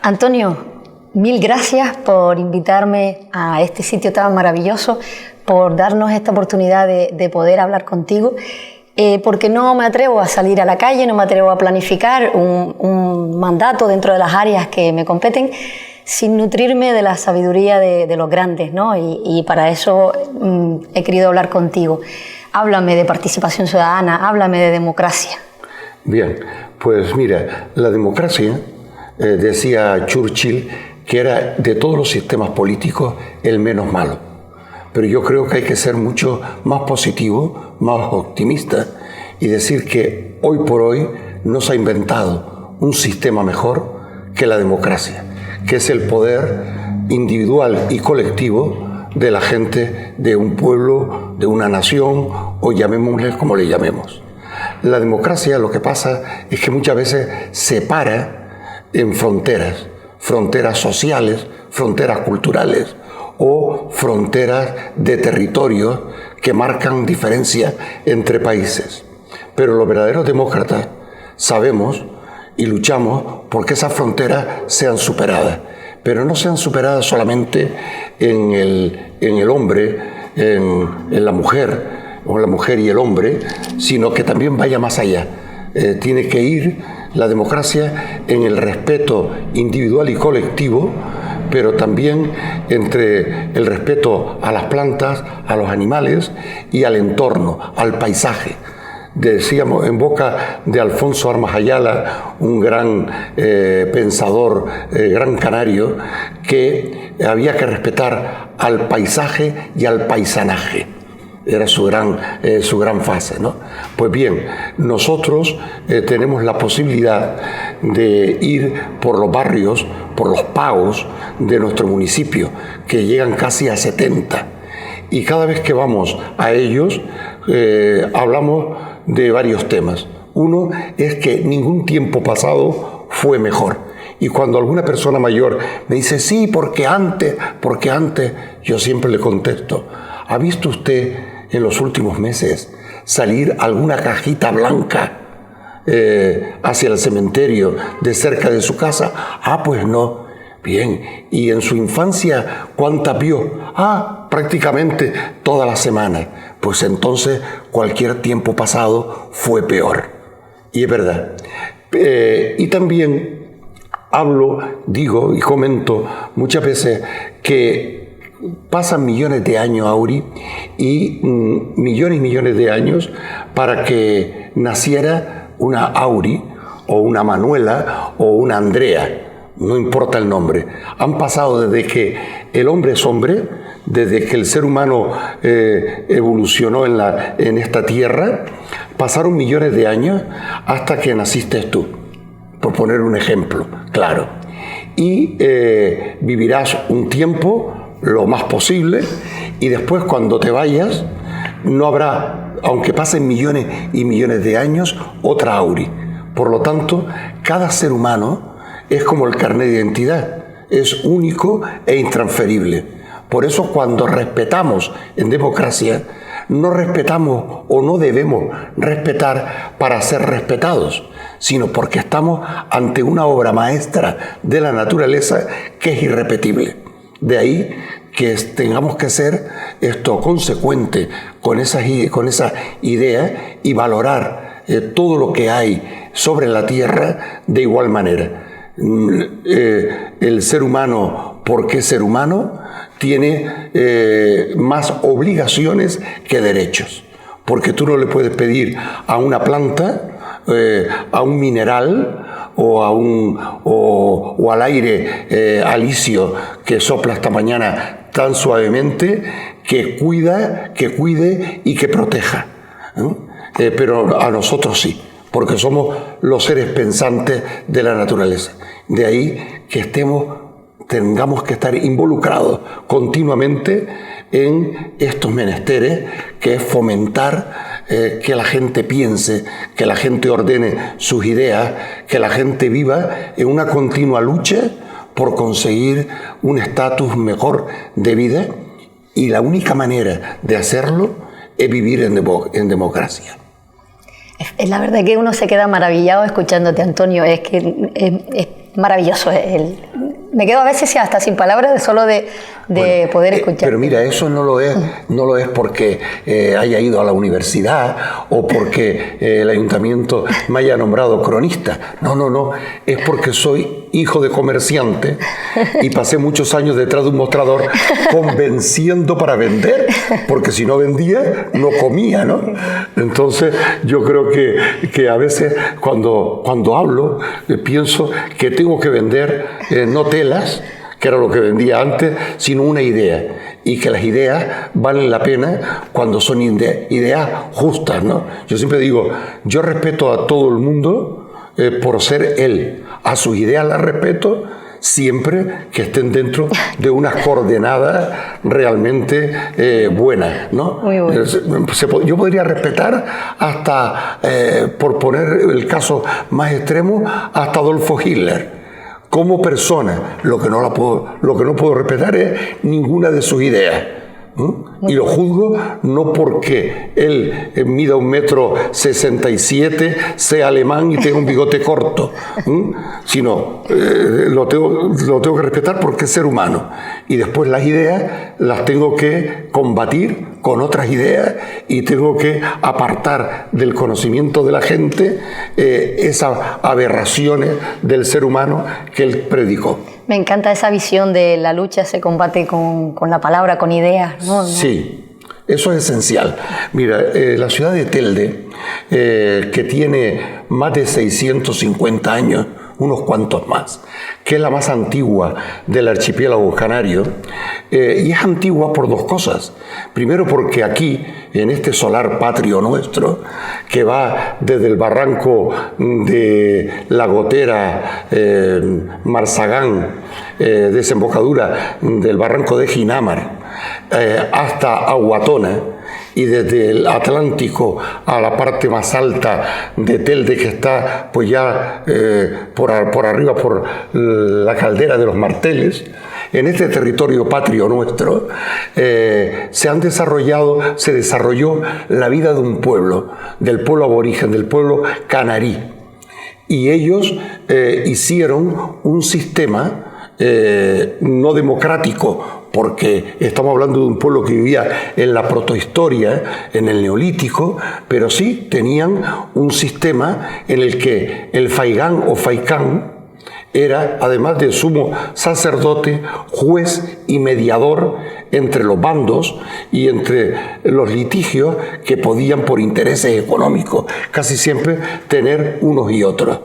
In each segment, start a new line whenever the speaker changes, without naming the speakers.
Antonio, mil gracias por invitarme a este sitio tan maravilloso, por darnos esta oportunidad de poder hablar contigo, porque no me atrevo a salir a la calle, no me atrevo a planificar un mandato dentro de las áreas que me competen sin nutrirme de la sabiduría de los grandes, ¿no? Y para eso he querido hablar contigo. Háblame de participación ciudadana, háblame de democracia.
Bien, pues mira, la democracia, decía Churchill, que era de todos los sistemas políticos el menos malo. Pero yo creo que hay que ser mucho más positivo, más optimista y decir que hoy por hoy no se ha inventado un sistema mejor que la democracia, que es el poder individual y colectivo de la gente de un pueblo, de una nación, o llamémosle como le llamemos. La democracia, lo que pasa es que muchas veces separa en fronteras, fronteras sociales, fronteras culturales o fronteras de territorios que marcan diferencias entre países. Pero los verdaderos demócratas sabemos y luchamos porque esas fronteras sean superadas, pero no sean superadas solamente en el hombre, en la mujer, o la mujer y el hombre, sino que también vaya más allá. Tiene que ir la democracia en el respeto individual y colectivo, pero también entre el respeto a las plantas, a los animales y al entorno, al paisaje. Decíamos en boca de Alfonso Armas Ayala, un gran pensador, gran canario, que había que respetar al paisaje y al paisanaje. Era su gran fase, ¿no? Pues bien, nosotros tenemos la posibilidad de ir por los barrios, por los pagos de nuestro municipio, que llegan casi a 70. Y cada vez que vamos a ellos, hablamos de varios temas. Uno es que ningún tiempo pasado fue mejor. Y cuando alguna persona mayor me dice, sí, porque antes, yo siempre le contesto, ¿ha visto usted en los últimos meses salir alguna cajita blanca hacia el cementerio de cerca de su casa? Ah, pues no. Bien. ¿Y en su infancia cuántas vio? Ah, prácticamente toda la semana. Pues entonces cualquier tiempo pasado fue peor. Y es verdad. Y también digo y comento muchas veces que pasan millones de años, Auri, y millones y millones de años para que naciera una Auri, o una Manuela, o una Andrea. No importa el nombre. Han pasado desde que el hombre es hombre, desde que el ser humano evolucionó en esta tierra, pasaron millones de años hasta que naciste tú, por poner un ejemplo, claro. Y vivirás un tiempo lo más posible, y después cuando te vayas no habrá, aunque pasen millones y millones de años, otra Auri. Por lo tanto, cada ser humano es como el carnet de identidad, es único e intransferible. Por eso cuando respetamos en democracia, no respetamos o no debemos respetar para ser respetados, sino porque estamos ante una obra maestra de la naturaleza que es irrepetible. De ahí que tengamos que ser consecuente con esa idea y valorar todo lo que hay sobre la tierra de igual manera. El ser humano, porque es ser humano, tiene más obligaciones que derechos, porque tú no le puedes pedir a una planta, a un mineral o al aire alisio que sopla esta mañana tan suavemente, que cuide y que proteja, pero a nosotros sí, porque somos los seres pensantes de la naturaleza. De ahí que tengamos que estar involucrados continuamente en estos menesteres, que es fomentar que la gente piense, que la gente ordene sus ideas, que la gente viva en una continua lucha por conseguir un estatus mejor de vida, y la única manera de hacerlo es vivir en democracia.
La verdad que uno se queda maravillado escuchándote, Antonio. Es que es maravilloso me quedo a veces hasta sin palabras de solo de poder escuchar.
Pero mira, eso no lo es porque haya ido a la universidad o porque el ayuntamiento me haya nombrado cronista. No, es porque soy hijo de comerciante y pasé muchos años detrás de un mostrador convenciendo para vender, porque si no vendía, no comía, ¿no? Entonces, yo creo que a veces cuando hablo, pienso que tengo que vender no telas, que era lo que vendía antes, sino una idea. Y que las ideas valen la pena cuando son ideas justas, ¿no? Yo siempre digo, yo respeto a todo el mundo por ser él. A sus ideas las respeto siempre que estén dentro de unas coordenadas realmente buenas, ¿no?
Muy bueno.
Yo podría respetar hasta, por poner el caso más extremo, hasta Adolfo Hitler. Como persona, lo que no puedo respetar es ninguna de sus ideas. Y lo juzgo no porque él mida 1,67 m, sea alemán y tenga un bigote corto, sino lo tengo que respetar porque es ser humano. Y después las ideas las tengo que combatir con otras ideas y tengo que apartar del conocimiento de la gente esas aberraciones del ser humano que él predicó.
Me encanta esa visión de la lucha se combate con la palabra, con ideas, ¿no?
Sí, eso es esencial. Mira, la ciudad de Telde, que tiene más de 650 años, unos cuantos más, que es la más antigua del archipiélago canario, y es antigua por dos cosas. Primero porque aquí, en este solar patrio nuestro, que va desde el barranco de La Gotera, Marzagán, desembocadura del barranco de Ginamar, hasta Aguatona, y desde el Atlántico a la parte más alta de Telde, que está pues ya por arriba por la caldera de los Marteles, en este territorio patrio nuestro se desarrolló la vida de un pueblo, del pueblo aborigen, del pueblo canarí, y ellos hicieron un sistema no democrático, porque estamos hablando de un pueblo que vivía en la protohistoria, en el Neolítico, pero sí tenían un sistema en el que el faigán o faicán era, además de sumo sacerdote, juez y mediador entre los bandos y entre los litigios que podían, por intereses económicos, casi siempre tener unos y otros.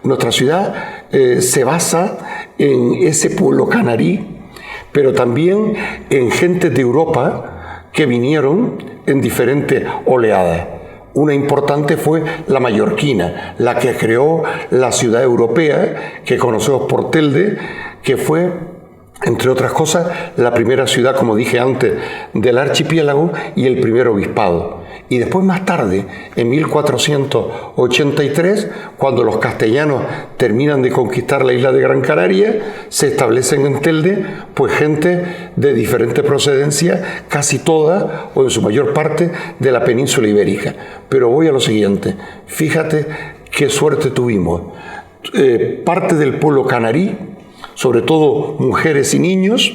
Nuestra ciudad se basa en ese pueblo canarí, pero también en gente de Europa que vinieron en diferentes oleadas. Una importante fue la mallorquina, la que creó la ciudad europea que conocemos por Telde, que fue, entre otras cosas, la primera ciudad, como dije antes, del archipiélago y el primer obispado. Y después, más tarde, en 1483, cuando los castellanos terminan de conquistar la isla de Gran Canaria, se establecen en Telde pues gente de diferente procedencia, casi toda o en su mayor parte de la península ibérica. Pero voy a lo siguiente, fíjate qué suerte tuvimos. Parte del pueblo canarí, sobre todo mujeres y niños,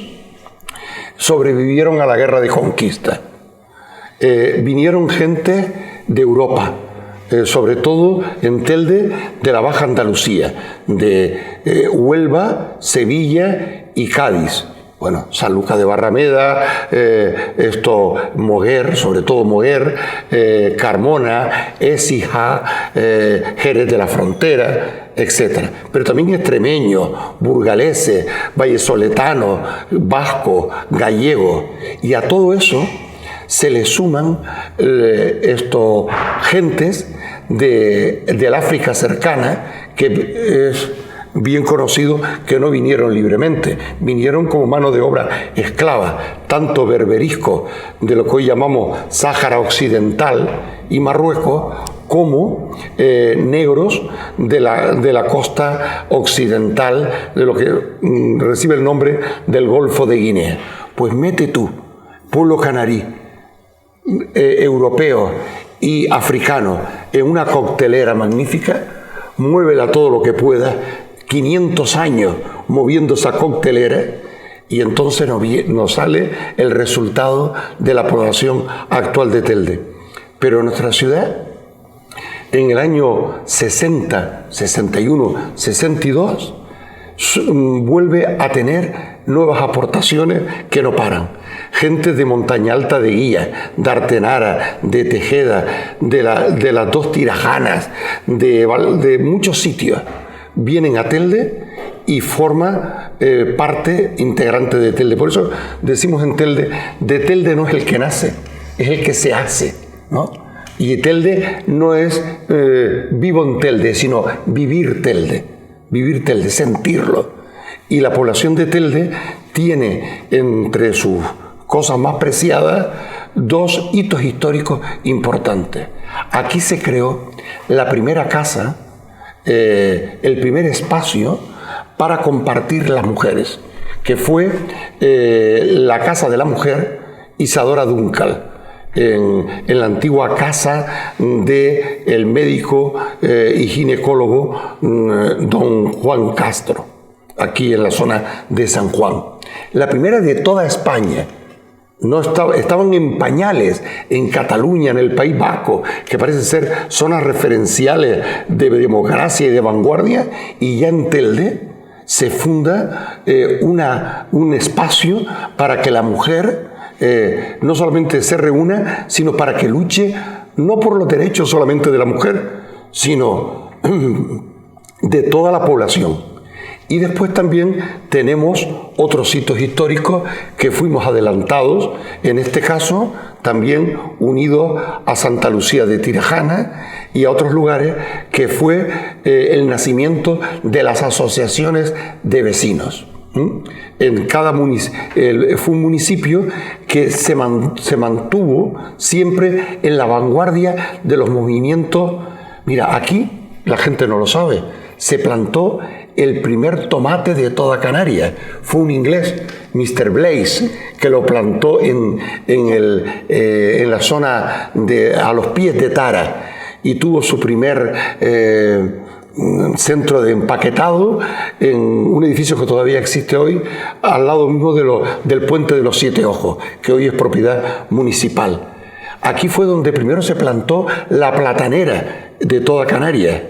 sobrevivieron a la guerra de conquista. Vinieron gente de Europa, sobre todo en Telde, de la Baja Andalucía, de Huelva, Sevilla y Cádiz. Bueno, Sanlúcar de Barrameda, Moguer, sobre todo Moguer, Carmona, Écija, Jerez de la Frontera, etc. Pero también extremeños, burgaleses, vallesoletanos, vascos, gallegos. Y a todo eso se le suman gentes del África cercana, que es bien conocido que no vinieron libremente, vinieron como mano de obra esclava, tanto berberiscos de lo que hoy llamamos Sáhara Occidental y Marruecos, como negros de la costa occidental, de lo que recibe el nombre del Golfo de Guinea. Pues mete tú, pueblo canarí, europeo y africano, en una coctelera magnífica, muévela todo lo que pueda, 500 años moviendo esa coctelera y entonces nos sale el resultado de la población actual de Telde. Pero nuestra ciudad, en el año 60, 61, 62, vuelve a tener nuevas aportaciones que no paran. Gente de Montaña Alta de Guía, de Artenara, de Tejeda, de las dos Tirajanas, de muchos sitios, vienen a Telde y forma parte integrante de Telde. Por eso decimos en Telde, de Telde no es el que nace, es el que se hace, ¿no? Y Telde no es vivo en Telde, sino vivir Telde, sentirlo. Y la población de Telde tiene entre sus cosas más preciadas dos hitos históricos importantes. Aquí se creó la primera casa, el primer espacio para compartir las mujeres, que fue la Casa de la Mujer Isadora Duncal, en la antigua casa del médico y ginecólogo don Juan Castro, aquí en la zona de San Juan. La primera de toda España. Estaban en pañales en Cataluña, en el País Vasco, que parece ser zonas referenciales de democracia y de vanguardia, y ya en Telde se funda un espacio para que la mujer no solamente se reúna, sino para que luche no por los derechos solamente de la mujer, sino de toda la población. Y después también tenemos otros hitos históricos que fuimos adelantados, en este caso también unidos a Santa Lucía de Tirajana y a otros lugares, que fue el nacimiento de las asociaciones de vecinos. En cada fue un municipio que se mantuvo siempre en la vanguardia de los movimientos. Mira, aquí la gente no lo sabe, se plantó el primer tomate de toda Canarias. Fue un inglés, Mr. Blaze, que lo plantó en la zona a los pies de Tara, y tuvo su primer centro de empaquetado en un edificio que todavía existe hoy, al lado mismo del puente de los Siete Ojos, que hoy es propiedad municipal. Aquí fue donde primero se plantó la platanera de toda Canarias.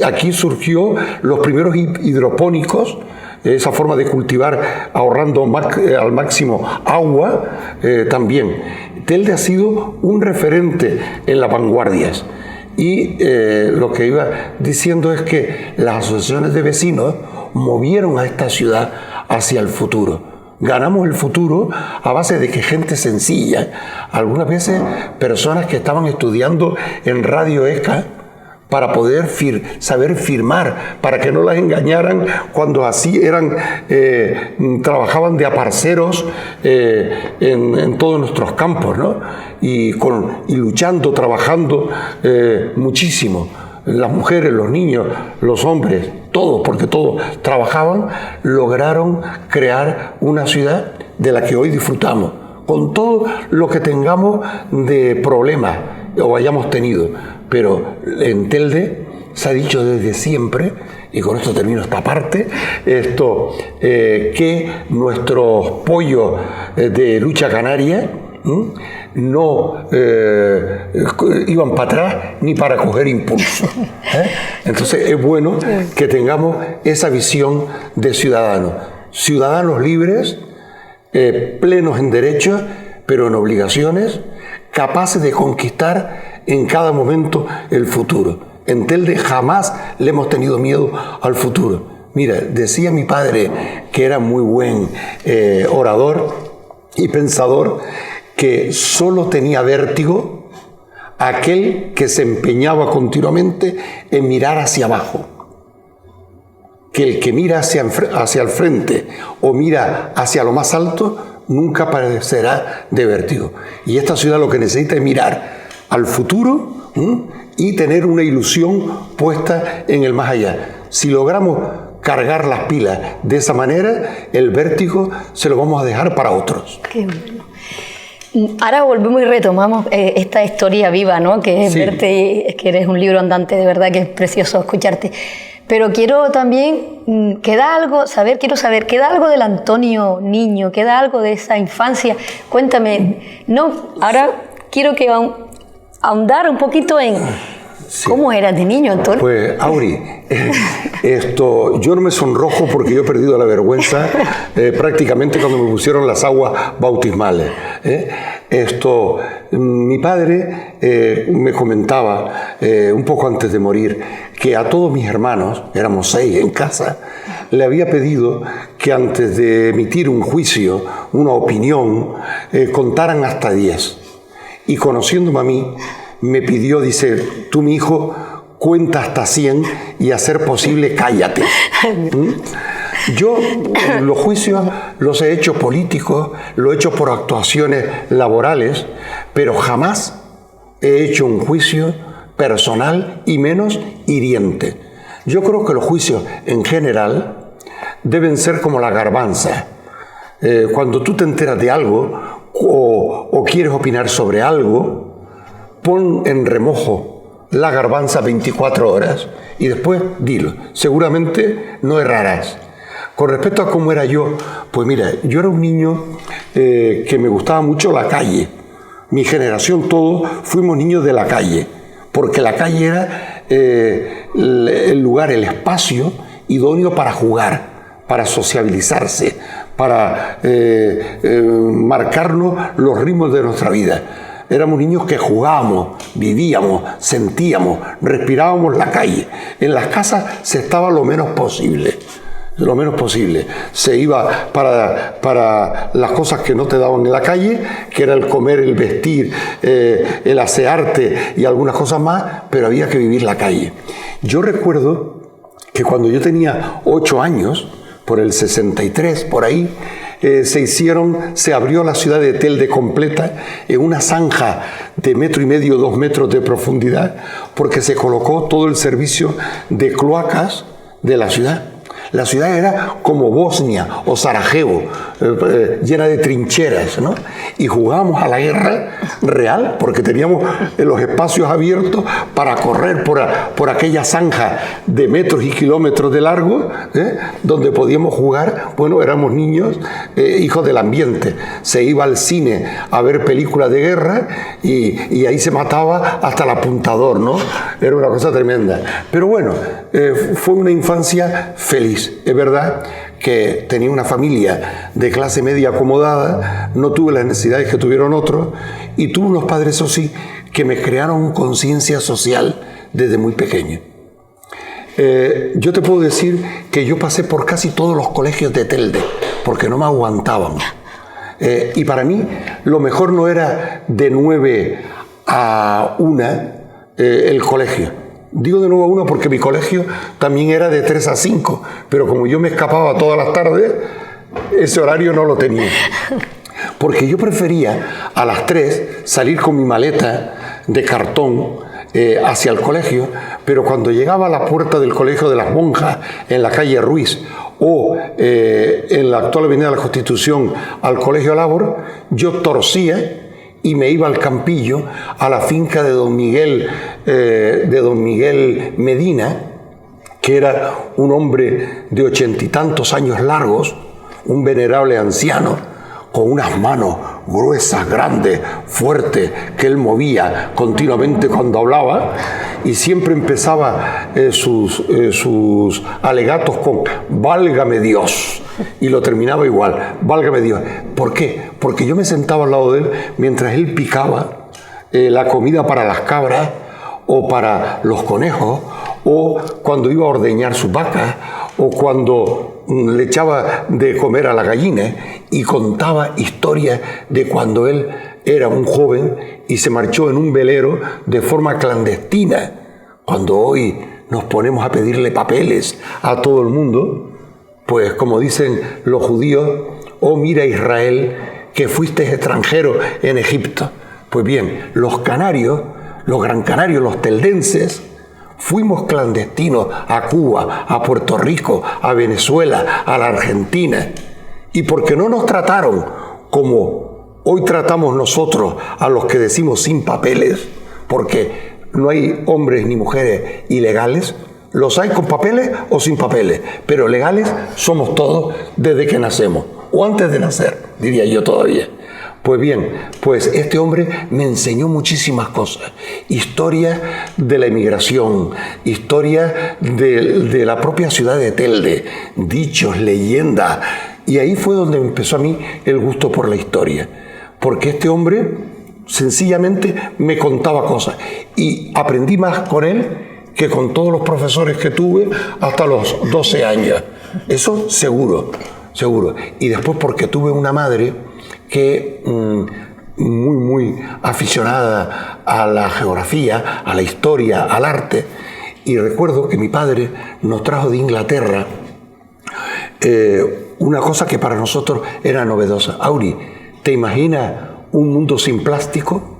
Aquí surgió los primeros hidropónicos, esa forma de cultivar ahorrando al máximo agua también. Telde ha sido un referente en las vanguardias. Y lo que iba diciendo es que las asociaciones de vecinos movieron a esta ciudad hacia el futuro. Ganamos el futuro a base de que gente sencilla, algunas veces personas que estaban estudiando en Radio ECA, para poder saber firmar, para que no las engañaran cuando así trabajaban de aparceros en todos nuestros campos, ¿no? Y luchando, trabajando muchísimo. Las mujeres, los niños, los hombres, todos, porque todos trabajaban, lograron crear una ciudad de la que hoy disfrutamos, con todo lo que tengamos de problemas o hayamos tenido. Pero en Telde se ha dicho desde siempre, y con esto termino esta parte, que nuestros pollos de lucha canaria no iban para atrás ni para coger impulso. Entonces es bueno que tengamos esa visión de ciudadanos libres, plenos en derechos, pero en obligaciones, capaces de conquistar en cada momento el futuro. En Telde jamás le hemos tenido miedo al futuro. Mira, decía mi padre, que era muy buen orador y pensador, que solo tenía vértigo aquel que se empeñaba continuamente en mirar hacia abajo. Que el que mira hacia el frente o mira hacia lo más alto nunca padecerá de vértigo. Y esta ciudad lo que necesita es mirar al futuro y tener una ilusión puesta en el más allá. Si logramos cargar las pilas de esa manera, el vértigo se lo vamos a dejar para otros.
Qué bueno. Ahora volvemos y retomamos esta historia viva, ¿no? Que es verte, es que eres un libro andante, de verdad que es precioso escucharte. Pero quiero también, quiero saber, ¿queda algo del Antonio niño? ¿Queda algo de esa infancia? Cuéntame, ahora quiero que ahondar un poquito en cómo eras de niño, Antonio.
Pues, Auri, yo no me sonrojo porque yo he perdido la vergüenza prácticamente cuando me pusieron las aguas bautismales. Mi padre me comentaba un poco antes de morir que a todos mis hermanos, éramos 6 en casa, le había pedido que antes de emitir un juicio, una opinión, contaran hasta 10. Y conociéndome a mí, me pidió, dice, tú mi hijo, cuenta hasta 100 y a ser posible cállate. Yo los juicios los he hecho políticos, lo he hecho por actuaciones laborales, pero jamás he hecho un juicio personal y menos hiriente. Yo creo que los juicios en general deben ser como la garbanza. Cuando tú te enteras de algo o quieres opinar sobre algo, pon en remojo la garbanza 24 horas y después dilo. Seguramente no errarás. Con respecto a cómo era yo, pues mira, yo era un niño que me gustaba mucho la calle. Mi generación, todos fuimos niños de la calle, porque la calle era el lugar, el espacio idóneo para jugar, para sociabilizarse, para marcarnos los ritmos de nuestra vida. Éramos niños que jugábamos, vivíamos, sentíamos, respirábamos la calle. En las casas se estaba lo menos posible. Lo menos posible. Se iba para las cosas que no te daban en la calle, que era el comer, el vestir, el asearte y algunas cosas más, pero había que vivir la calle. Yo recuerdo que cuando yo tenía 8 años, por el 63, por ahí, se abrió la ciudad de Telde completa en una zanja de 1,5 metros, 2 metros de profundidad, porque se colocó todo el servicio de cloacas de la ciudad. La ciudad era como Bosnia o Sarajevo, llena de trincheras, ¿no? Y jugábamos a la guerra real porque teníamos los espacios abiertos para correr por aquella zanja de metros y kilómetros de largo, donde podíamos jugar. Bueno, éramos niños, hijos del ambiente. Se iba al cine a ver películas de guerra y ahí se mataba hasta el apuntador, ¿no? Era una cosa tremenda. Pero bueno, fue una infancia feliz. Es verdad que tenía una familia de clase media acomodada, no tuve las necesidades que tuvieron otros y tuve unos padres, eso sí, que me crearon conciencia social desde muy pequeño. Yo te puedo decir que yo pasé por casi todos los colegios de Telde porque no me aguantaban. Y para mí lo mejor no era de 9 a 1 el colegio. Digo de 9 a 1 porque mi colegio también era de 3 a 5, pero como yo me escapaba todas las tardes, ese horario no lo tenía. Porque yo prefería a las 3 salir con mi maleta de cartón hacia el colegio, pero cuando llegaba a la puerta del Colegio de las Monjas en la calle Ruiz o en la actual Avenida de la Constitución al Colegio Labor, yo torcía y me iba al Campillo, a la finca de don Miguel Medina, que era un hombre de 80 y tantos años largos, un venerable anciano, con unas manos gruesas, grandes, fuertes, que él movía continuamente cuando hablaba, y siempre empezaba sus alegatos con «Válgame Dios», y lo terminaba igual, «Válgame Dios». ¿Por qué? Porque yo me sentaba al lado de él mientras él picaba la comida para las cabras o para los conejos, o cuando iba a ordeñar sus vacas, o cuando le echaba de comer a la gallina, y contaba historias de cuando él era un joven y se marchó en un velero de forma clandestina. Cuando hoy nos ponemos a pedirle papeles a todo el mundo, pues como dicen los judíos, «Oh, mira Israel, que fuiste extranjero en Egipto». Pues bien, los canarios, los gran canarios, los teldenses, fuimos clandestinos a Cuba, a Puerto Rico, a Venezuela, a la Argentina. Y porque no nos trataron como hoy tratamos nosotros a los que decimos sin papeles, porque no hay hombres ni mujeres ilegales, Los hay con papeles o sin papeles, pero legales somos todos desde que nacemos, o antes de nacer, diría yo todavía. Pues bien, pues este hombre me enseñó muchísimas cosas. Historia de la emigración, historia de la propia ciudad de Telde, dichos, leyendas. Y ahí fue donde empezó a mí el gusto por la historia. Porque este hombre sencillamente me contaba cosas. Y aprendí más con él que con todos los profesores que tuve hasta los 12 años. Eso seguro, seguro. Y después porque tuve una madre que muy aficionada a la geografía, a la historia, al arte. Y recuerdo que mi padre nos trajo de Inglaterra una cosa que para nosotros era novedosa. Auri, ¿te imaginas un mundo sin plástico?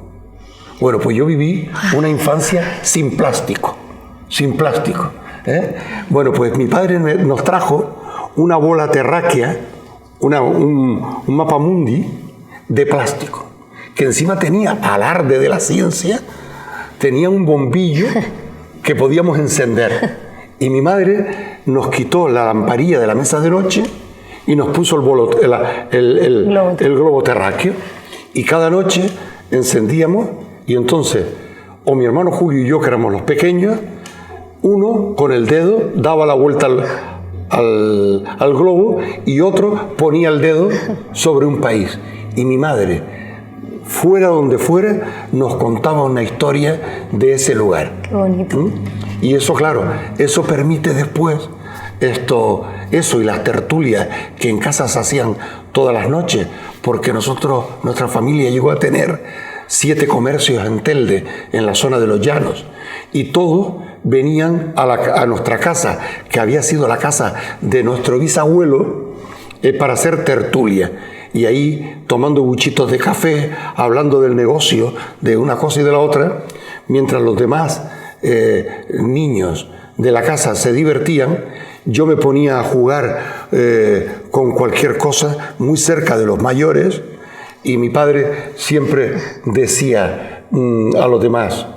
Bueno, pues yo viví una infancia sin plástico. Sin plástico. Bueno, pues mi padre nos trajo una bola terráquea, un mapamundi de plástico, que encima tenía alarde de la ciencia, tenía un bombillo que podíamos encender. Y mi madre nos quitó la lamparilla de la mesa de noche y nos puso el globo terráqueo. Y cada noche encendíamos, y entonces, o mi hermano Julio y yo, que éramos los pequeños, uno con el dedo daba la vuelta al globo y otro ponía el dedo sobre un país. Y mi madre, fuera donde fuera, nos contaba una historia de ese lugar.
Qué bonito.
Y eso, claro, eso permite después eso y las tertulias que en casa se hacían todas las noches, porque nuestra familia llegó a tener 7 comercios en Telde, en la zona de los Llanos, y todos venían a nuestra casa, que había sido la casa de nuestro bisabuelo, para hacer tertulia. Y ahí, tomando buchitos de café, hablando del negocio, de una cosa y de la otra, mientras los demás niños de la casa se divertían, yo me ponía a jugar con cualquier cosa muy cerca de los mayores, y mi padre siempre decía a los demás: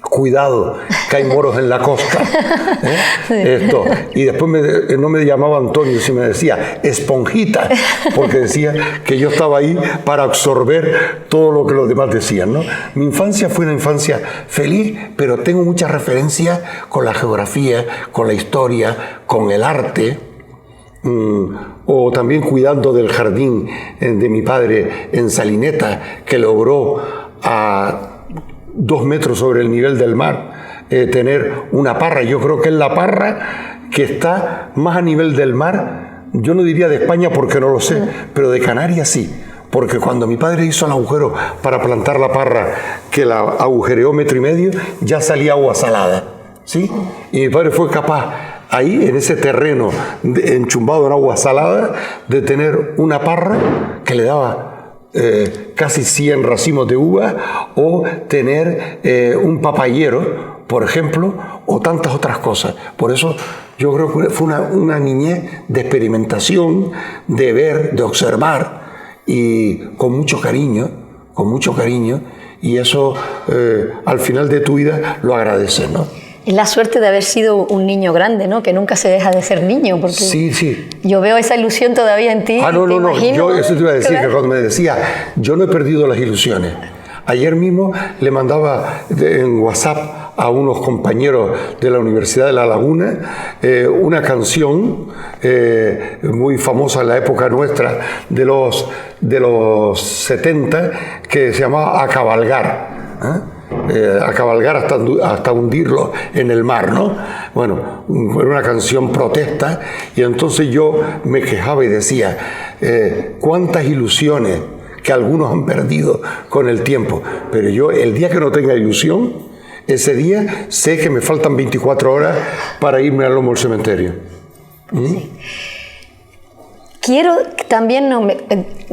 cuidado, que hay moros en la costa. Esto. Y después no me llamaba Antonio, sino me decía Esponjita, porque decía que yo estaba ahí para absorber todo lo que los demás decían, ¿no? Mi infancia fue una infancia feliz, pero tengo muchas referencias con la geografía, con la historia, con el arte, o también cuidando del jardín de mi padre en Salineta, que logró a 2 metros sobre el nivel del mar tener una parra. Yo creo que es la parra que está más a nivel del mar, yo no diría de España porque no lo sé, pero de Canarias sí, porque cuando mi padre hizo el agujero para plantar la parra, que la agujereó 1,5 metros, ya salía agua salada, ¿sí? Y mi padre fue capaz ahí, en ese terreno enchumbado en agua salada, de tener una parra que le daba casi 100 racimos de uva, o tener un papayero, por ejemplo, o tantas otras cosas. Por eso yo creo que fue una niñez de experimentación, de ver, de observar, y con mucho cariño, y eso al final de tu vida lo agradeces, ¿no?
Es la suerte de haber sido un niño grande, ¿no? Que nunca se deja de ser niño, porque
sí.
Yo veo esa ilusión todavía en ti.
No,
imagino,
yo eso te iba a decir,
claro.
Que cuando me decía, yo no he perdido las ilusiones. Ayer mismo le mandaba en WhatsApp a unos compañeros de la Universidad de La Laguna una canción muy famosa en la época nuestra de los 70, que se llamaba A Cabalgar, a cabalgar hasta hundirlo en el mar, ¿no? Bueno, era una canción protesta, y entonces yo me quejaba y decía, cuántas ilusiones que algunos han perdido con el tiempo, pero yo el día que no tenga ilusión, ese día sé que me faltan 24 horas para irme al lomo del cementerio.
Sí. Quiero también,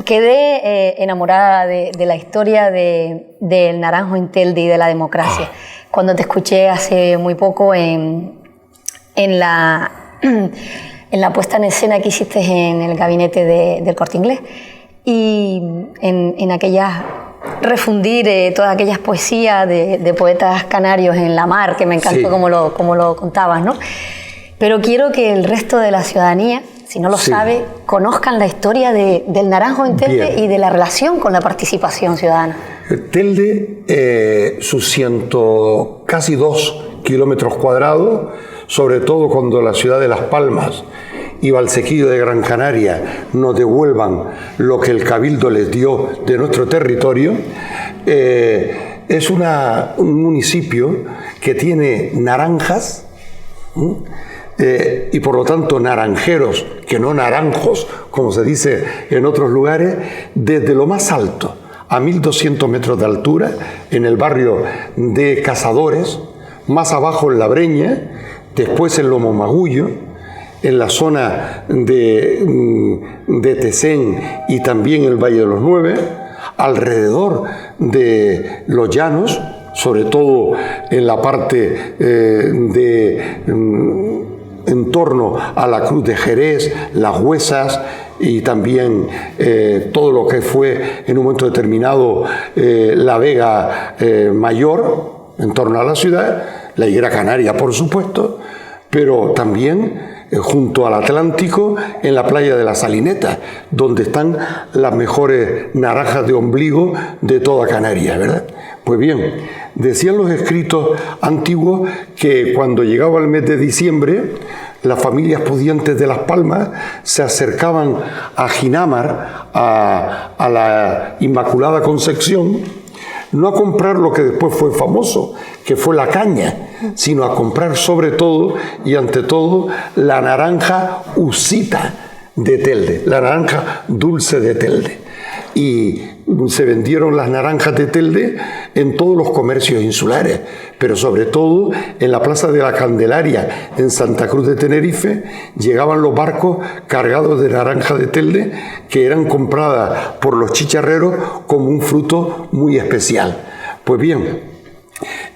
quedé enamorada de la historia del Naranjo en Telde y de la democracia. Cuando te escuché hace muy poco en la puesta en escena que hiciste en el gabinete del Corte Inglés, y en aquellas refundir todas aquellas poesías de poetas canarios en la mar, que me encantó, sí, como lo contabas, ¿no? Pero quiero que el resto de la ciudadanía, si no lo
Sí.
sabe, conozcan la historia del naranjo en Telde. Bien. Y de la relación con la participación ciudadana.
Telde, sus casi 2 kilómetros cuadrados, sobre todo cuando la ciudad de Las Palmas y Valsequillo de Gran Canaria nos devuelvan lo que el Cabildo les dio de nuestro territorio, es un municipio que tiene naranjas, y por lo tanto naranjeros, que no naranjos, como se dice en otros lugares, desde lo más alto, a 1200 metros de altura, en el barrio de Cazadores, más abajo en La Breña, después en Lomo Magullo, en la zona de Tesén y también el Valle de los Nueve, alrededor de los llanos, sobre todo en la parte en torno a la Cruz de Jerez, Las Huesas y también todo lo que fue en un momento determinado la Vega Mayor, en torno a la ciudad, la Higuera Canaria, por supuesto, pero también junto al Atlántico, en la playa de la Salineta, donde están las mejores naranjas de ombligo de toda Canarias, ¿verdad? Pues bien, decían los escritos antiguos que cuando llegaba el mes de diciembre, las familias pudientes de Las Palmas se acercaban a Ginamar, a la Inmaculada Concepción, no a comprar lo que después fue famoso, que fue la caña, sino a comprar sobre todo y ante todo la naranja usita de Telde, la naranja dulce de Telde. Y se vendieron las naranjas de Telde en todos los comercios insulares, pero sobre todo en la Plaza de la Candelaria, en Santa Cruz de Tenerife, llegaban los barcos cargados de naranja de Telde que eran compradas por los chicharreros como un fruto muy especial. Pues bien,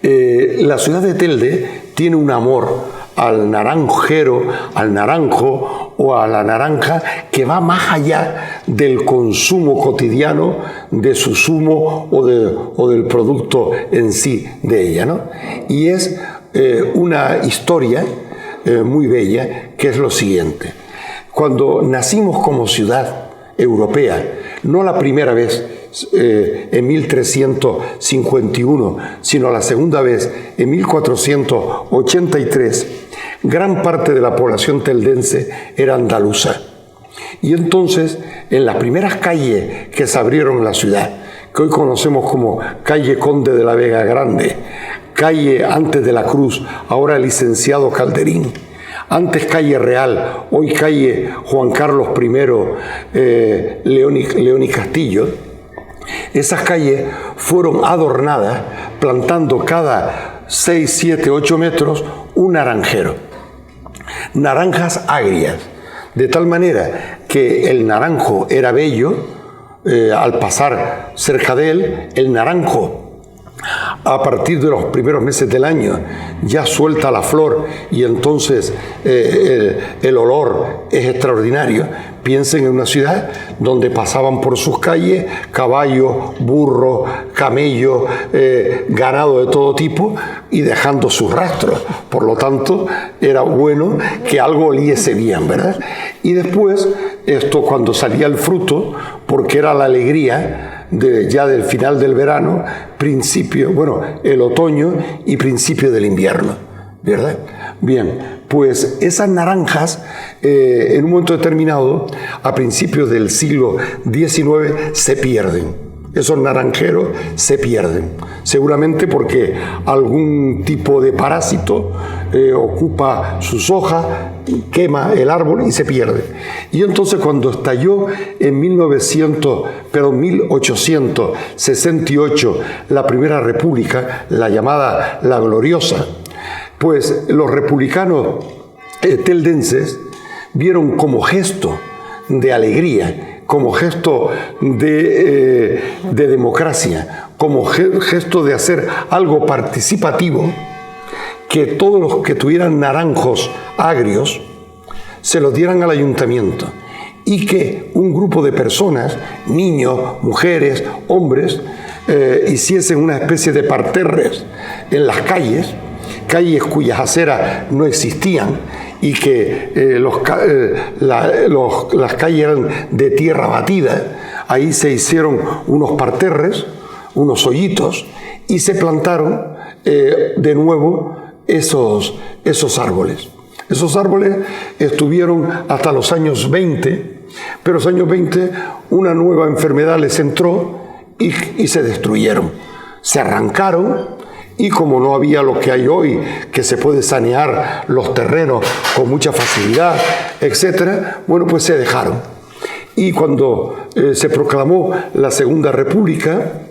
la ciudad de Telde tiene un amor al naranjero, al naranjo o a la naranja que va más allá del consumo cotidiano de su zumo o del producto en sí de ella, ¿no? Y es una historia muy bella, que es lo siguiente. Cuando nacimos como ciudad europea, no la primera vez en 1351, sino la segunda vez en 1483, gran parte de la población teldense era andaluza. Y entonces, en las primeras calles que se abrieron en la ciudad, que hoy conocemos como calle Conde de la Vega Grande, calle antes de la Cruz, ahora Licenciado Calderín, antes calle Real, hoy calle Juan Carlos I, León y Castillo, esas calles fueron adornadas plantando cada 6, 7, 8 metros un naranjero. Naranjas agrias, de tal manera que el naranjo era bello, al pasar cerca de él, el naranjo a partir de los primeros meses del año ya suelta la flor y entonces el olor es extraordinario. Piensen en una ciudad donde pasaban por sus calles caballos, burros, camellos, ganado de todo tipo y dejando sus rastros. Por lo tanto, era bueno que algo oliese bien, ¿verdad? Y después, esto cuando salía el fruto, porque era la alegría ya del final del verano, el otoño y principio del invierno, ¿verdad? Bien, pues esas naranjas, en un momento determinado, a principios del siglo XIX, se pierden. Esos naranjeros se pierden, seguramente porque algún tipo de parásito ocupa sus hojas, quema el árbol y se pierde. Y entonces cuando estalló en 1868 la Primera República, la llamada La Gloriosa, pues los republicanos teldenses vieron como gesto de alegría, como gesto de democracia, como gesto de hacer algo participativo, que todos los que tuvieran naranjos agrios se los dieran al ayuntamiento y que un grupo de personas, niños, mujeres, hombres, hiciesen una especie de parterres en las calles cuyas aceras no existían y que las calles eran de tierra batida. Ahí se hicieron unos parterres, unos hoyitos, y se plantaron de nuevo esos árboles. Esos árboles estuvieron hasta los años 20, pero en los años 20 una nueva enfermedad les entró y se destruyeron. Se arrancaron, y como no había lo que hay hoy, que se puede sanear los terrenos con mucha facilidad, etcétera, bueno, pues se dejaron. Y cuando se proclamó la Segunda República,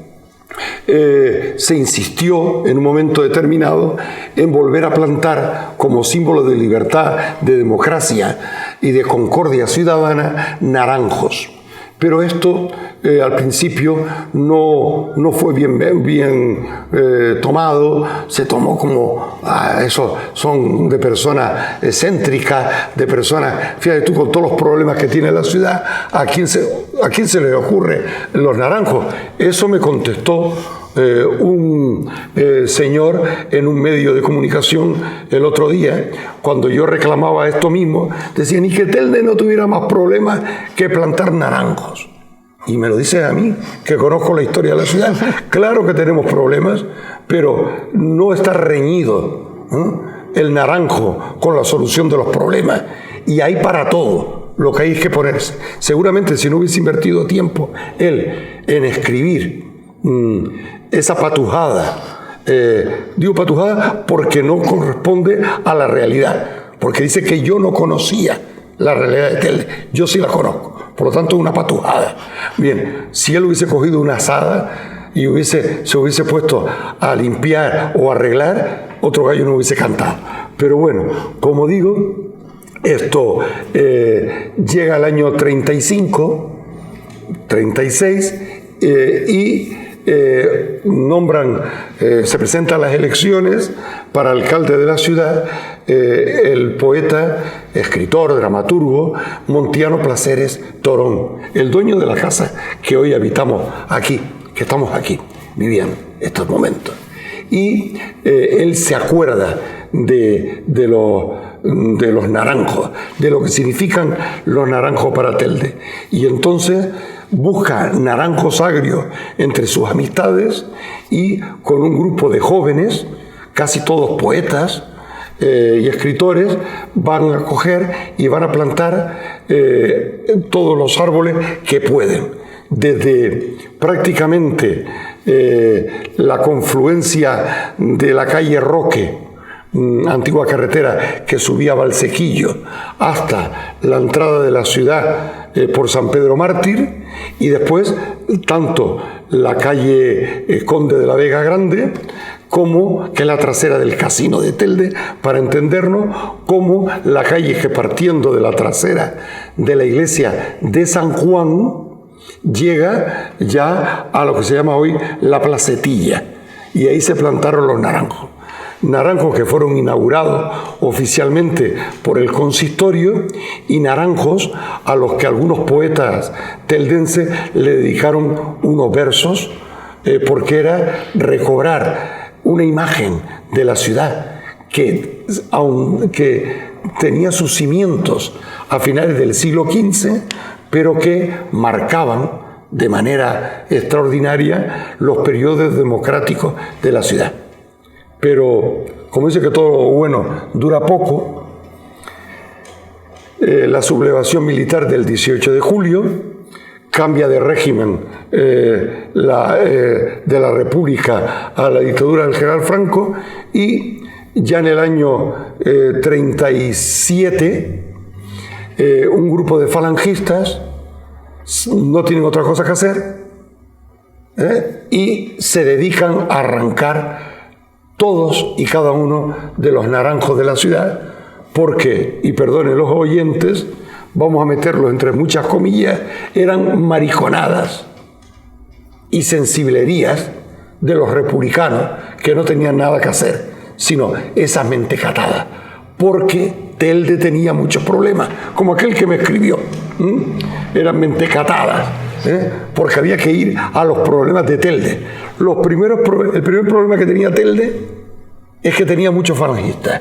se insistió en un momento determinado en volver a plantar como símbolo de libertad, de democracia y de concordia ciudadana naranjos. Pero esto al principio no fue bien tomado, se tomó como, eso son de personas excéntricas, de personas, fíjate tú, con todos los problemas que tiene la ciudad, ¿a quién se le ocurre los naranjos? Eso me contestó un señor en un medio de comunicación el otro día, cuando yo reclamaba esto mismo, decía, ni que Telde no tuviera más problemas que plantar naranjos. Y me lo dice a mí, que conozco la historia de la ciudad. Claro que tenemos problemas, pero no está reñido el naranjo con la solución de los problemas. Y hay para todo. Lo que hay es que ponerse. Seguramente si no hubiese invertido tiempo él en escribir esa patujada, digo patujada porque no corresponde a la realidad, porque dice que yo no conocía la realidad de Telde, yo sí la conozco, por lo tanto una patujada. Bien, si él hubiese cogido una azada y se hubiese puesto a limpiar o arreglar, otro gallo no hubiese cantado. Pero bueno, como digo, esto llega al año 35, 36 y nombran, se presentan las elecciones para alcalde de la ciudad el poeta, escritor, dramaturgo Montiano Placeres Torón, el dueño de la casa que hoy habitamos aquí, que estamos aquí viviendo estos momentos. Y él se acuerda de los naranjos, de lo que significan los naranjos para Telde. Y entonces busca naranjos agrios entre sus amistades y con un grupo de jóvenes, casi todos poetas y escritores, van a coger y van a plantar todos los árboles que pueden, desde prácticamente la confluencia de la calle Roque, antigua carretera que subía a Valsequillo, hasta la entrada de la ciudad por San Pedro Mártir, y después tanto la calle Conde de la Vega Grande como que la trasera del Casino de Telde, para entendernos, como la calle que partiendo de la trasera de la iglesia de San Juan llega ya a lo que se llama hoy la Placetilla, y ahí se plantaron los naranjos. Naranjos que fueron inaugurados oficialmente por el consistorio, y naranjos a los que algunos poetas teldenses le dedicaron unos versos, porque era recobrar una imagen de la ciudad que, aunque tenía sus cimientos a finales del siglo XV, pero que marcaban de manera extraordinaria los periodos democráticos de la ciudad. Pero, como dice que todo lo bueno dura poco, la sublevación militar del 18 de julio cambia de régimen de la República a la dictadura del general Franco, y ya en el año 37 un grupo de falangistas no tienen otra cosa que hacer y se dedican a arrancar todos y cada uno de los naranjos de la ciudad, porque, y perdonen los oyentes, vamos a meterlo entre muchas comillas, eran mariconadas y sensiblerías de los republicanos que no tenían nada que hacer, sino esas mentecatadas, porque Telde tenía muchos problemas, como aquel que me escribió. Eran mentecatadas, porque había que ir a los problemas de Telde. El primer problema que tenía Telde es que tenía muchos falangistas.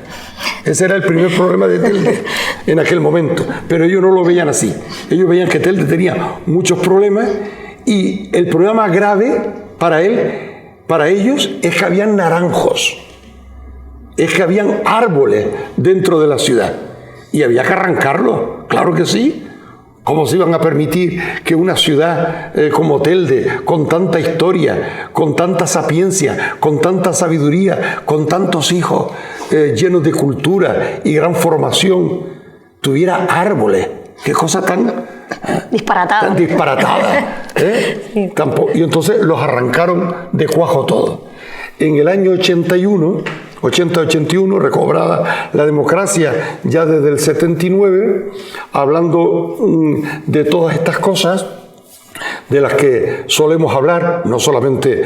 Ese era el primer problema de Telde en aquel momento, pero ellos no lo veían así. Ellos veían que Telde tenía muchos problemas y el problema más grave para ellos es que habían naranjos, es que habían árboles dentro de la ciudad y había que arrancarlos, claro que sí. ¿Cómo se iban a permitir que una ciudad como Telde, con tanta historia, con tanta sapiencia, con tanta sabiduría, con tantos hijos llenos de cultura y gran formación, tuviera árboles? ¡Qué cosa tan
disparatada!
Tan disparatada,
Sí.
Y entonces los arrancaron de cuajo todo. En el año 80-81, recobrada la democracia ya desde el 79, hablando de todas estas cosas de las que solemos hablar, no solamente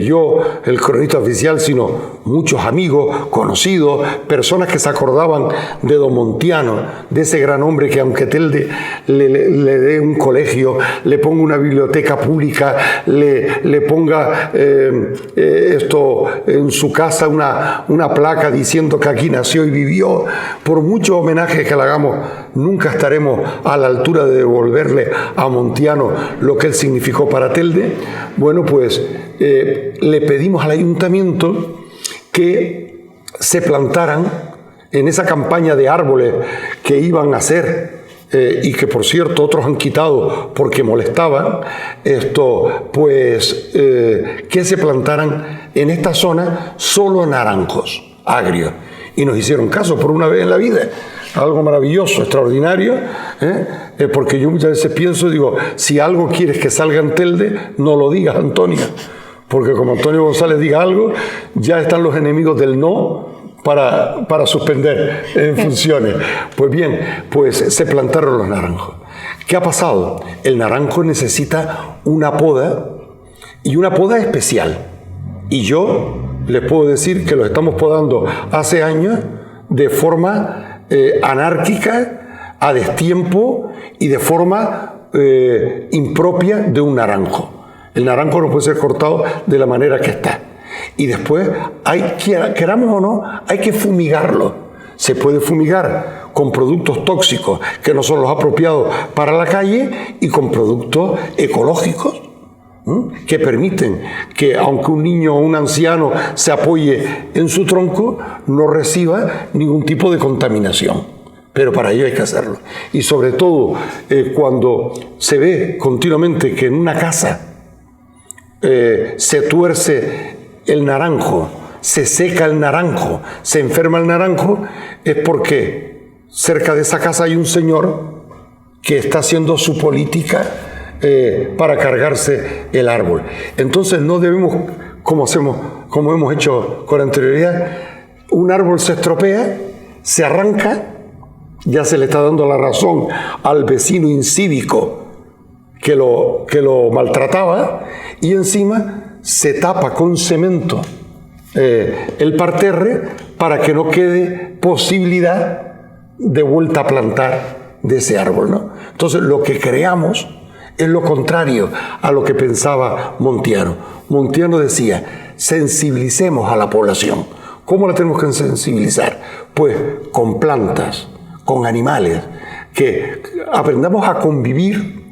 yo, el cronista oficial, sino muchos amigos, conocidos, personas que se acordaban de don Montiano, de ese gran hombre que aunque Telde le dé un colegio, le ponga una biblioteca pública, le ponga esto en su casa, una placa diciendo que aquí nació y vivió, por muchos homenajes que le hagamos, nunca estaremos a la altura de devolverle a Montiano lo que él significó para Telde. Bueno, pues le pedimos al ayuntamiento que se plantaran en esa campaña de árboles que iban a hacer y que por cierto otros han quitado porque molestaban, que se plantaran en esta zona solo naranjos agrios. Y nos hicieron caso por una vez en la vida. Algo maravilloso, extraordinario, porque yo muchas veces pienso, digo, si algo quieres que salga en Telde, no lo digas, Antonio, porque como Antonio González diga algo, ya están los enemigos del no para suspender en funciones. Pues bien, pues se plantaron los naranjos. ¿Qué ha pasado? El naranjo necesita una poda, y una poda especial. Y yo les puedo decir que lo estamos podando hace años de forma anárquica, a destiempo y de forma impropia de un naranjo. El naranjo no puede ser cortado de la manera que está. Y después, queramos o no, hay que fumigarlo. Se puede fumigar con productos tóxicos que no son los apropiados para la calle y con productos ecológicos que permiten que aunque un niño o un anciano se apoye en su tronco, no reciba ningún tipo de contaminación. Pero para ello hay que hacerlo. Y sobre todo cuando se ve continuamente que en una casa se tuerce el naranjo, se seca el naranjo, se enferma el naranjo, es porque cerca de esa casa hay un señor que está haciendo su política para cargarse el árbol. Entonces no debemos, como hemos hecho con anterioridad, un árbol se estropea, se arranca, ya se le está dando la razón al vecino incívico que lo maltrataba, y encima se tapa con cemento el parterre para que no quede posibilidad de vuelta a plantar de ese árbol, ¿no? Entonces lo que creamos es lo contrario a lo que pensaba Montiano. Montiano decía, sensibilicemos a la población. ¿Cómo la tenemos que sensibilizar? Pues con plantas, con animales, que aprendamos a convivir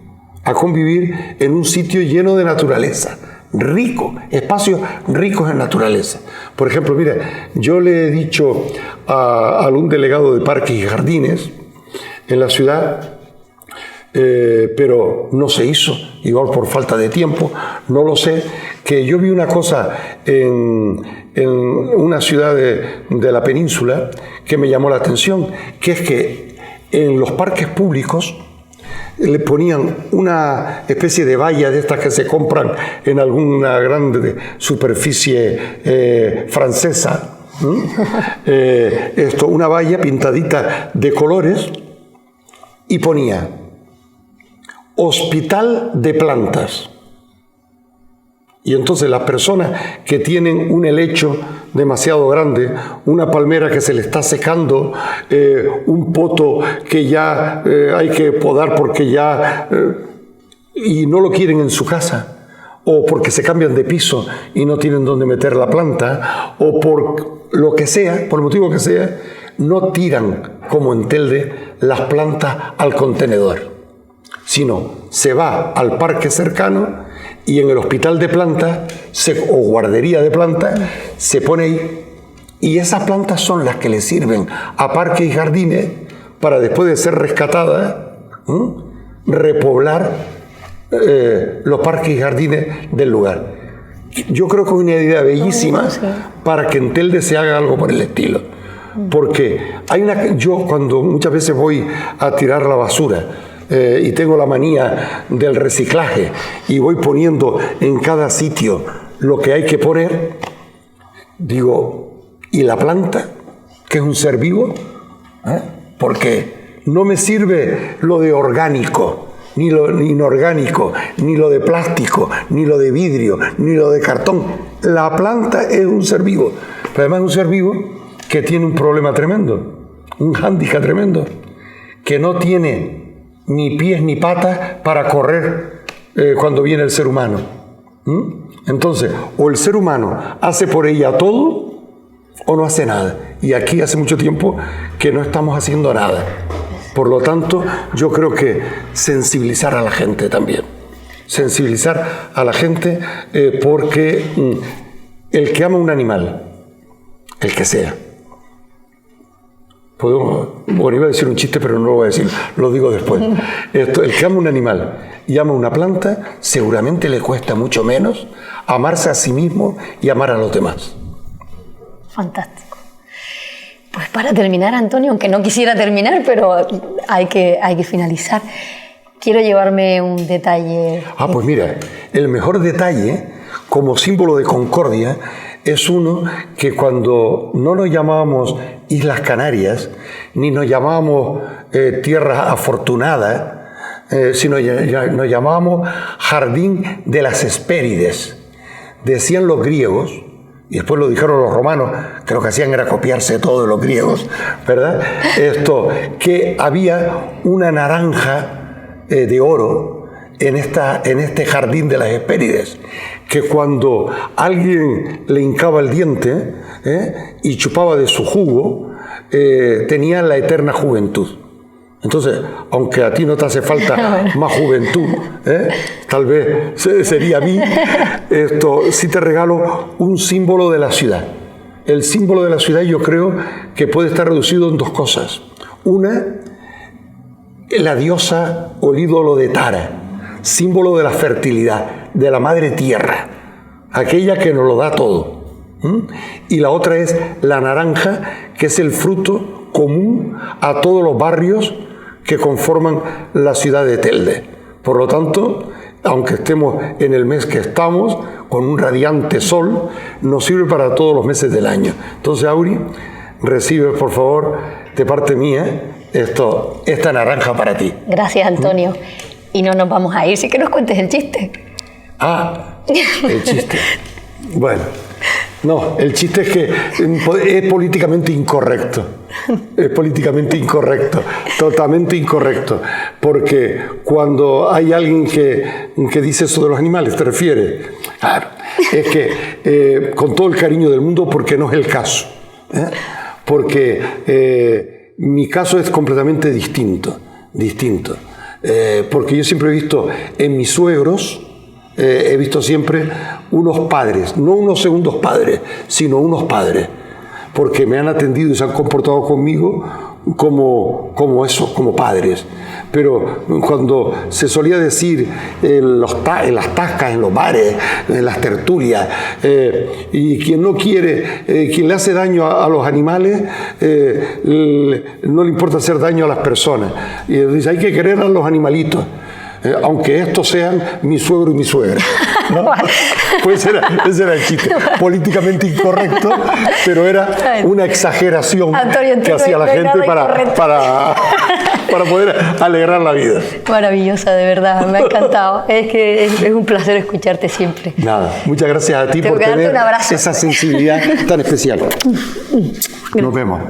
en un sitio lleno de naturaleza, rico, espacios ricos en naturaleza. Por ejemplo, mira, yo le he dicho a un delegado de Parques y Jardines en la ciudad, pero no se hizo, igual por falta de tiempo, no lo sé, que yo vi una cosa en una ciudad de la península que me llamó la atención, que es que en los parques públicos le ponían una especie de valla de estas que se compran en alguna grande superficie francesa, una valla pintadita de colores, y ponía Hospital de Plantas. Y entonces las personas que tienen un helecho demasiado grande, una palmera que se le está secando, un poto que ya hay que podar porque ya y no lo quieren en su casa, o porque se cambian de piso y no tienen dónde meter la planta, o por lo que sea, por el motivo que sea, no tiran, como en Telde, las plantas al contenedor, sino se va al parque cercano y en el hospital de plantas o guardería de plantas se pone ahí, y esas plantas son las que le sirven a parques y jardines para, después de ser rescatadas, repoblar los parques y jardines del lugar. Yo creo que es una idea bellísima para que en Telde se haga algo por el estilo. Porque yo cuando muchas veces voy a tirar la basura y tengo la manía del reciclaje y voy poniendo en cada sitio lo que hay que poner, digo, ¿y la planta, que es un ser vivo? Porque no me sirve lo de orgánico, ni lo inorgánico, ni lo de plástico, ni lo de vidrio, ni lo de cartón. La planta es un ser vivo, pero además es un ser vivo que tiene un problema tremendo, un hándicap tremendo, que no tiene ni pies ni patas para correr cuando viene el ser humano. Entonces, o el ser humano hace por ella todo o no hace nada. Y aquí hace mucho tiempo que no estamos haciendo nada. Por lo tanto, yo creo que sensibilizar a la gente también. Sensibilizar a la gente porque el que ama un animal, el que sea, bueno, iba a decir un chiste, pero no lo voy a decir, lo digo después. El que ama un animal y ama una planta, seguramente le cuesta mucho menos amarse a sí mismo y amar a los demás.
Fantástico. Pues para terminar, Antonio, aunque no quisiera terminar, pero hay que finalizar, quiero llevarme un detalle.
Pues mira, el mejor detalle, como símbolo de concordia, es uno que cuando no nos llamábamos Islas Canarias, ni nos llamábamos Tierras Afortunadas, sino nos llamábamos Jardín de las Hespérides. Decían los griegos, y después lo dijeron los romanos, que lo que hacían era copiarse todo de los griegos, ¿verdad? Que había una naranja de oro en este Jardín de las Hespérides, que cuando alguien le hincaba el diente y chupaba de su jugo, tenía la eterna juventud. Entonces, aunque a ti no te hace falta más juventud, tal vez sería a mí, sí te regalo un símbolo de la ciudad. El símbolo de la ciudad yo creo que puede estar reducido en dos cosas. Una, la diosa o el ídolo de Tara, símbolo de la fertilidad, de la madre tierra, aquella que nos lo da todo. Y la otra es la naranja, que es el fruto común a todos los barrios que conforman la ciudad de Telde. Por lo tanto, aunque estemos en el mes que estamos, con un radiante sol, nos sirve para todos los meses del año. Entonces, Auri, recibe, por favor, de parte mía, esta naranja para ti.
Gracias, Antonio. Y no nos vamos a ir, sí que nos cuentes el chiste.
El chiste. Bueno, no, el chiste es que es políticamente incorrecto. Es políticamente incorrecto, totalmente incorrecto. Porque cuando hay alguien que dice eso de los animales, ¿te refieres? Claro, es que con todo el cariño del mundo, porque no es el caso. Porque mi caso es completamente distinto. Porque yo siempre he visto en mis suegros, he visto siempre unos padres, no unos segundos padres, sino unos padres, porque me han atendido y se han comportado conmigo como eso, como padres. Pero cuando se solía decir en las tascas, en los bares, en las tertulias, y quien no quiere, quien le hace daño a los animales, no le importa hacer daño a las personas. Y dice, hay que querer a los animalitos. Aunque estos sean mi suegro y mi suegra, ¿no? Pues ese era el chiste, políticamente incorrecto, pero era una exageración, Antonio, que hacía la gente para poder alegrar la vida.
Maravillosa, de verdad, me ha encantado. Es que es un placer escucharte siempre.
Nada, muchas gracias a ti por tener esa sensibilidad tan especial. Nos vemos.